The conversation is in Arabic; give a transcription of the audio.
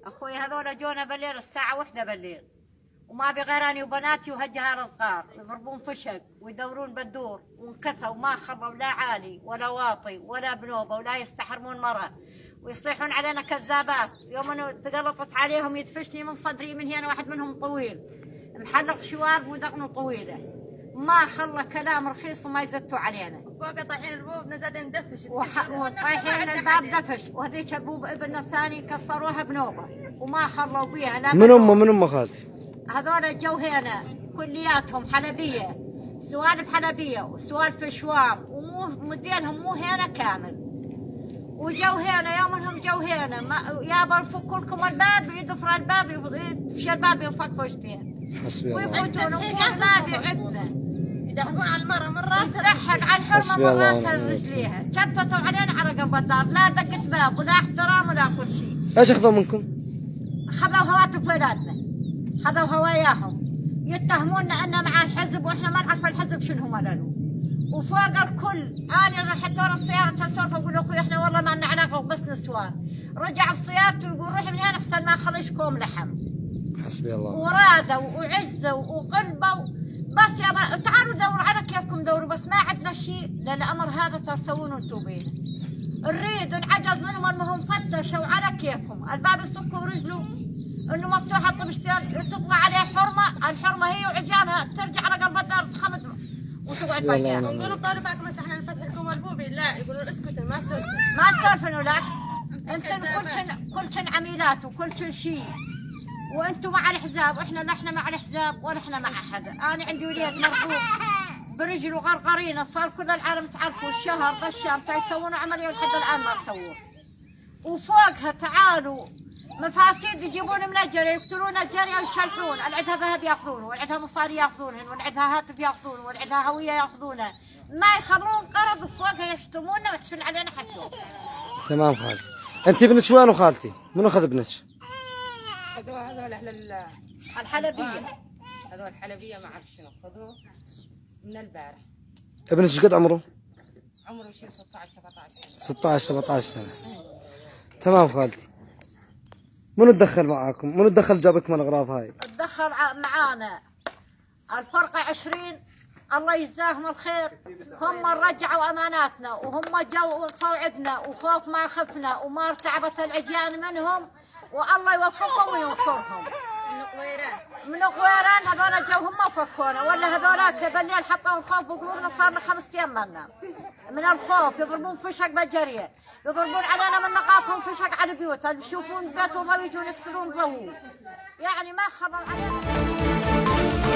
اخوي هذول جونا بالليل الساعة 1 بالليل، وما بغيراني وبناتي وهالجهال صغار يضربون فشق ويدورون بالدور وانكثوا وما خضوا لا عالي ولا واطي ولا بنوبة ولا يستحرمون مرة، ويصيحون علينا كذابات. يوم انه تقلطت عليهم يدفشني من صدري من هنا، واحد منهم طويل محلق شوارب ودقنه طويلة، ما خلى كلام رخيص وما يزتوا علينا. فوق طايحين البوب نزل ندفش وطايحين الباب دفش، وهذيك ابوب ابننا الثاني كسروها بنوبة وما خلوا بيها. لا من أم خالتي؟ هذول جو هنا كلياتهم حلبية، سوالف حلبية وسوالف شوام، ومو مدينهم مو هنا كامل، وجو هنا يومهم جو هنا يابا نفكوا لكم الباب، يدفر الباب يفشل الباب ينفك وجهين حسبي الله. ويفوتون وما بيعدنا يدحون على المرة من راسها تضحك على الحرمة من راسها لرجليها، كفتوا علينا على قلب الدار، لا دقة باب ولا احترام ولا كل شيء. ايش اخذوا منكم؟ خذوا هواتف ولادنا، خذوا هواياهم، يتهموننا ان مع الحزب واحنا ما نعرف الحزب شنو ماله. وفوق الكل انا رحت ورا السياره تسولف اقول اخوي احنا والله ما لنا علاقه وبس نسوان، رجع بسيارته ويقول روحي من هنا احسن ما اخليشكم لحم. حسبي الله. ورادوا وعزوا وقلبوا، بس يا تعالوا دوروا على كيفكم دوروا، بس ما عندنا شيء للامر هذا تسوونه انتم بينا. نريد نعجز منهم انهم فتشوا على كيفهم، الباب يصكوا رجله انه مفتوحه طبشتين تطلع عليه حرمه، الحرمه هي وعجالها ترجع على قلب الدار تخمد وتقعد وياها. يقولوا طالب معكم بس احنا نفتح لكم البوبي، لا يقولوا اسكتوا ما تسولفوا. ما تسولفوا لك، انتم كل شن عميلات وكل شيء، وانتم مع الحزاب واحنا لا احنا مع الحزاب ولا احنا مع احد. انا عندي وليد مرفوع برجله غرغرينه، صار كل العالم تعرفوا الشهر غشام يسوون عمليه لحد الان ما سووه. وفوقها تعالوا مفاسد يجيبون من الجري يقتلون الجري ويشلحون، العدها ذهب ياخذونه والعدها مصاري ياخذونهن والعدها هاتف ياخذونه والعدها هويه ياخذونه، ما يخلون قرض، وفوقها يشتمونا ويحسون علينا حسوب. تمام خالتي. انت ابنك وين خالتي؟ منو اخذ ابنك؟ هذول اهل الحلبيه، هذول الحلبيه ما اعرف شنو اخذوه من البارح. ابنك ايش قد عمره؟ عمره شيء 16 17 سنه. 16 17 سنه. تمام خالتي. منو تدخل معاكم؟ منو تدخل جابكم الاغراض هاي؟ تدخل معانا الفرقه 20 الله يجزاهم الخير، هم رجعوا اماناتنا وهم جو وقفوا عندنا وخوف ما خفنا وما ارتعبت العجيان منهم، والله يوفقهم وينصرهم. من قويران هذول جو هم فكونا، ولا هذولاك بالليل حطوا الخوف بقلوبنا، صار لنا 5 ايام منا من الخوف، يضربون فشق بالجريه، يضربون علينا من نقاطهم فشق على البيوت، يشوفون بيتهم ويجون يكسرون ضوء، يعني ما خبر علينا.